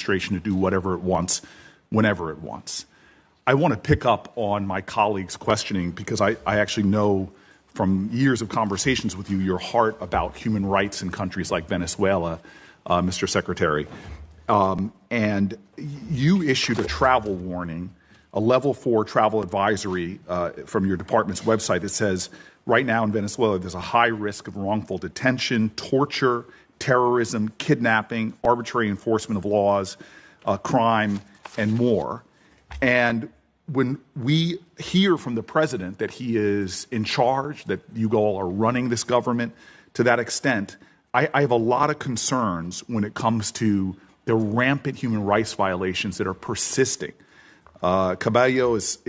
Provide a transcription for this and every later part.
administration to do whatever it wants, whenever it wants. I want to pick up on my colleague's questioning because I actually know from years of conversations with you your heart about human rights in countries like Venezuela, Mr. Secretary. And you issued a travel warning, a level 4 travel advisory from your department's website that says right now in Venezuela there's a high risk of wrongful detention, torture, terrorism, kidnapping, arbitrary enforcement of laws, crime, and more. And when we hear from the president that he is in charge, that you all are running this government to that extent, I have a lot of concerns when it comes to the rampant human rights violations that are persisting. Cabello is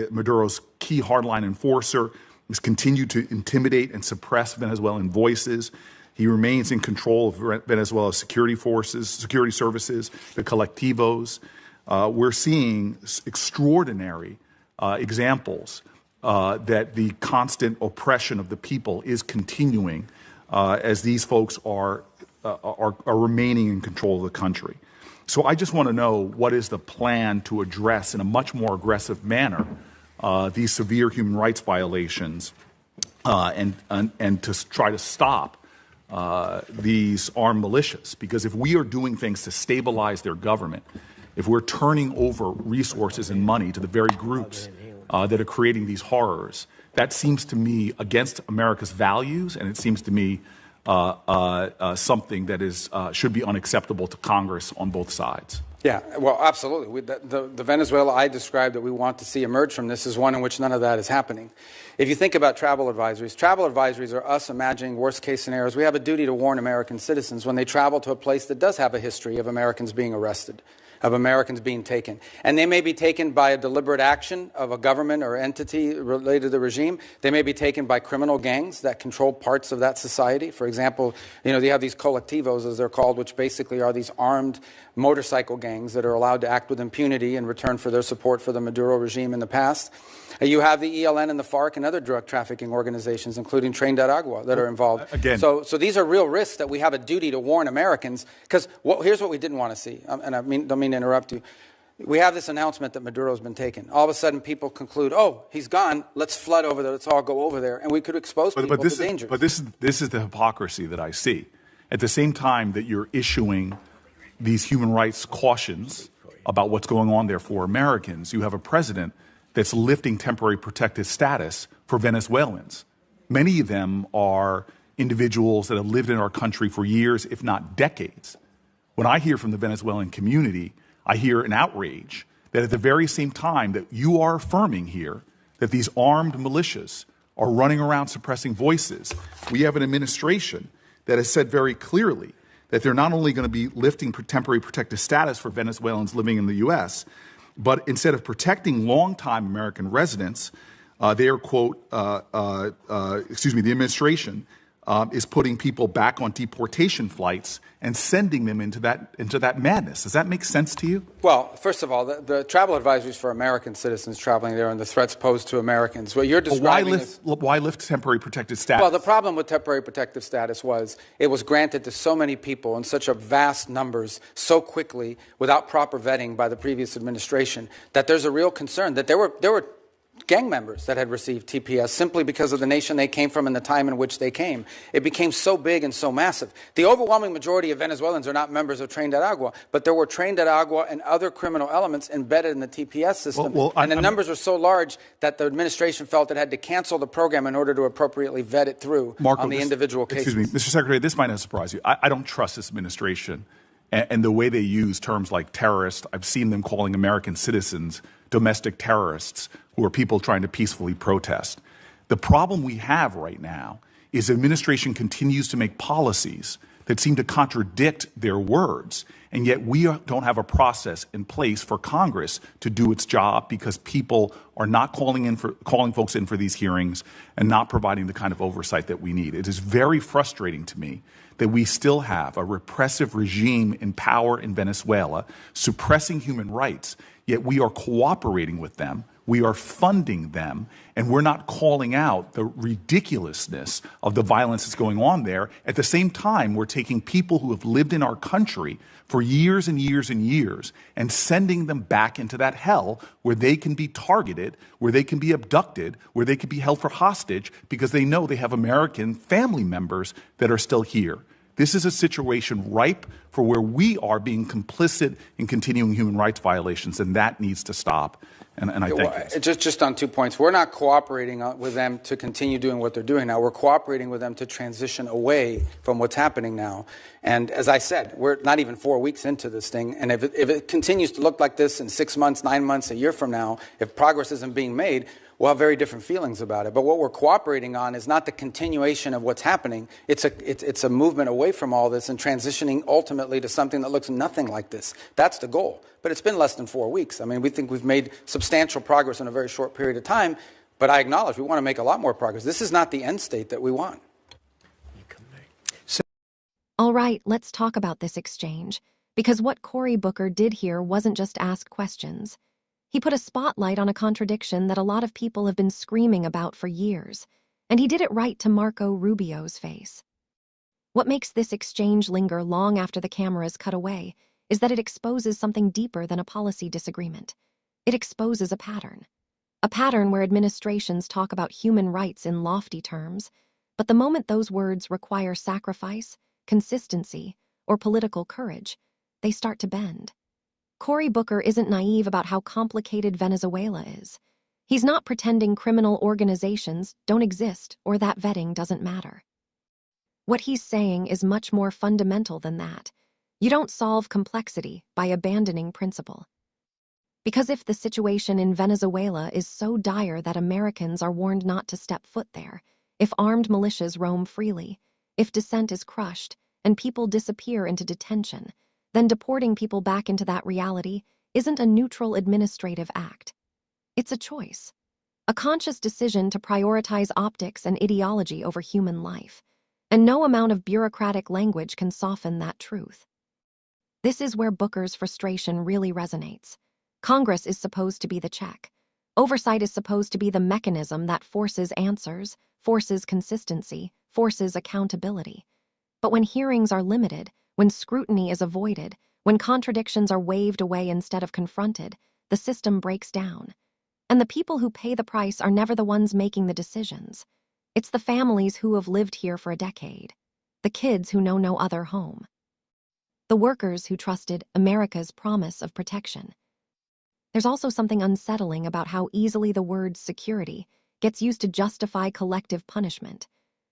Maduro's key hardline enforcer. He's continued to intimidate and suppress Venezuelan voices. He remains in control of Venezuela's security services, the colectivos. We're seeing extraordinary examples that the constant oppression of the people is continuing as these folks are remaining in control of the country. So I just want to know what is the plan to address in a much more aggressive manner these severe human rights violations and to try to stop these armed militias. Because if we are doing things to stabilize their government, if we're turning over resources and money to the very groups that are creating these horrors, that seems to me against America's values, and it seems to me something that is should be unacceptable to Congress on both sides. Yeah, well, absolutely. The Venezuela I described that we want to see emerge from this is one in which none of that is happening. If you think about travel advisories are us imagining worst-case scenarios. We have a duty to warn American citizens when they travel to a place that does have a history of Americans being arrested, of Americans being taken. And they may be taken by a deliberate action of a government or entity related to the regime. They may be taken by criminal gangs that control parts of that society. For example, you have these colectivos, as they're called, which basically are these armed motorcycle gangs that are allowed to act with impunity in return for their support for the Maduro regime in the past. You have the ELN and the FARC and other drug trafficking organizations, including Tren de Aragua, that are involved. Again. So these are real risks that we have a duty to warn Americans. Because here's what we didn't want to see, and I don't mean to interrupt you. We have this announcement that Maduro's been taken. All of a sudden, people conclude, oh, he's gone, let's flood over there, let's all go over there. And we could expose people to danger. But this is the hypocrisy that I see. At the same time that you're issuing these human rights cautions about what's going on there for Americans, you have a president that's lifting temporary protected status for Venezuelans. Many of them are individuals that have lived in our country for years, if not decades. When I hear from the Venezuelan community, I hear an outrage that at the very same time that you are affirming here that these armed militias are running around suppressing voices, we have an administration that has said very clearly that they're not only going to be lifting temporary protected status for Venezuelans living in the U.S., but instead of protecting longtime American residents, they are, quote, the administration is putting people back on deportation flights and sending them into that madness. Does that make sense to you? Well, first of all, the travel advisories for American citizens traveling there and the threats posed to Americans. What you're describing why lift temporary protected status? Well, the problem with temporary protective status was it was granted to so many people in such a vast numbers so quickly without proper vetting by the previous administration that there's a real concern that there were gang members that had received TPS simply because of the nation they came from and the time in which they came. It became so big and so massive. The overwhelming majority of Venezuelans are not members of Tren de Aragua, but there were Tren de Aragua and other criminal elements embedded in the TPS system. And the numbers were so large that the administration felt it had to cancel the program in order to appropriately vet it through on the individual cases. Excuse me, Mr. Secretary, this might not surprise you. I don't trust this administration and the way they use terms like terrorist. I've seen them calling American citizens domestic terrorists who are people trying to peacefully protest. The problem we have right now is the administration continues to make policies that seem to contradict their words, and yet we don't have a process in place for Congress to do its job because people are not calling folks in for these hearings and not providing the kind of oversight that we need. It is very frustrating to me that we still have a repressive regime in power in Venezuela suppressing human rights, yet we are cooperating with them We are funding them, and we're not calling out the ridiculousness of the violence that's going on there. At the same time, we're taking people who have lived in our country for years and years and years and sending them back into that hell where they can be targeted, where they can be abducted, where they can be held for hostage because they know they have American family members that are still here. This is a situation ripe for where we are being complicit in continuing human rights violations, and that needs to stop. And I thank you. Just on 2 points. We're not cooperating with them to continue doing what they're doing now. We're cooperating with them to transition away from what's happening now. And as I said, we're not even 4 weeks into this thing. And if it continues to look like this in 6 months, 9 months, a year from now, if progress isn't being made, we'll have very different feelings about it. But what we're cooperating on is not the continuation of what's happening. It's a movement away from all this and transitioning ultimately to something that looks nothing like this. That's the goal. But it's been less than 4 weeks. I mean, we think we've made substantial progress in a very short period of time. But I acknowledge we want to make a lot more progress. This is not the end state that we want. All right, let's talk about this exchange. Because what Cory Booker did here wasn't just ask questions. He put a spotlight on a contradiction that a lot of people have been screaming about for years, and he did it right to Marco Rubio's face. What makes this exchange linger long after the cameras cut away is that it exposes something deeper than a policy disagreement. It exposes a pattern where administrations talk about human rights in lofty terms, but the moment those words require sacrifice, consistency, or political courage, they start to bend. Cory Booker isn't naive about how complicated Venezuela is. He's not pretending criminal organizations don't exist or that vetting doesn't matter. What he's saying is much more fundamental than that. You don't solve complexity by abandoning principle. Because if the situation in Venezuela is so dire that Americans are warned not to step foot there, if armed militias roam freely, if dissent is crushed, and people disappear into detention, then deporting people back into that reality isn't a neutral administrative act. It's a choice, a conscious decision to prioritize optics and ideology over human life, and no amount of bureaucratic language can soften that truth. This is where Booker's frustration really resonates. Congress is supposed to be the check. Oversight is supposed to be the mechanism that forces answers, forces consistency, forces accountability. But when hearings are limited, when scrutiny is avoided, when contradictions are waved away instead of confronted, the system breaks down. And the people who pay the price are never the ones making the decisions. It's the families who have lived here for a decade, the kids who know no other home, the workers who trusted America's promise of protection. There's also something unsettling about how easily the word security gets used to justify collective punishment.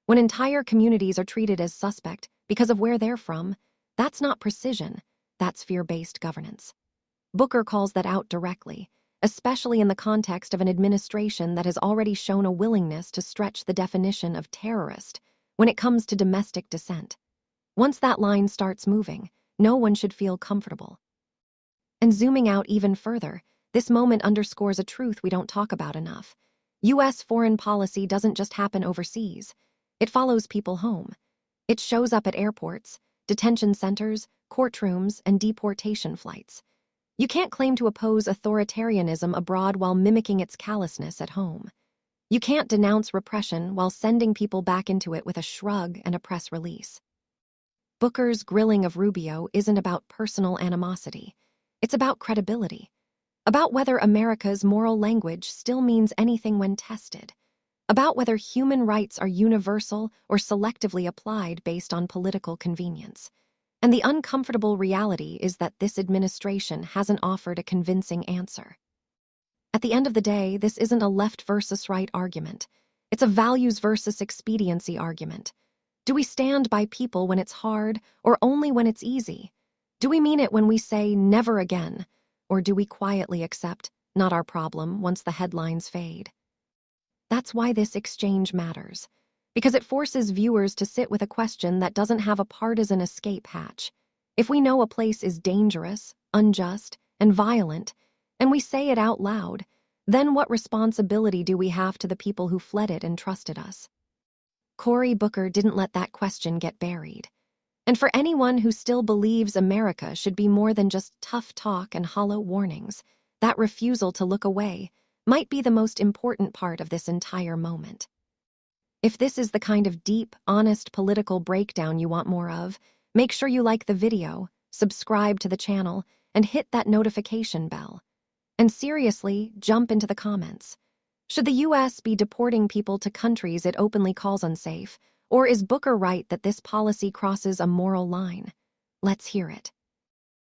When entire communities are treated as suspect because of where they're from, that's not precision, that's fear-based governance. Booker calls that out directly, especially in the context of an administration that has already shown a willingness to stretch the definition of terrorist when it comes to domestic dissent. Once that line starts moving, no one should feel comfortable. And zooming out even further, this moment underscores a truth we don't talk about enough. U.S. foreign policy doesn't just happen overseas. It follows people home. It shows up at airports, detention centers, courtrooms, and deportation flights. You can't claim to oppose authoritarianism abroad while mimicking its callousness at home. You can't denounce repression while sending people back into it with a shrug and a press release. Booker's grilling of Rubio isn't about personal animosity. It's about credibility, about whether America's moral language still means anything when tested, about whether human rights are universal or selectively applied based on political convenience. And the uncomfortable reality is that this administration hasn't offered a convincing answer. At the end of the day, this isn't a left versus right argument. It's a values versus expediency argument. Do we stand by people when it's hard or only when it's easy? Do we mean it when we say never again? Or do we quietly accept, not our problem, once the headlines fade? That's why this exchange matters, because it forces viewers to sit with a question that doesn't have a partisan escape hatch. If we know a place is dangerous, unjust, and violent, and we say it out loud, then what responsibility do we have to the people who fled it and trusted us? Cory Booker didn't let that question get buried. And for anyone who still believes America should be more than just tough talk and hollow warnings, that refusal to look away might be the most important part of this entire moment. If this is the kind of deep, honest political breakdown you want more of, make sure you like the video, subscribe to the channel, and hit that notification bell. And seriously, jump into the comments. Should the U.S. be deporting people to countries it openly calls unsafe, or is Booker right that this policy crosses a moral line? Let's hear it.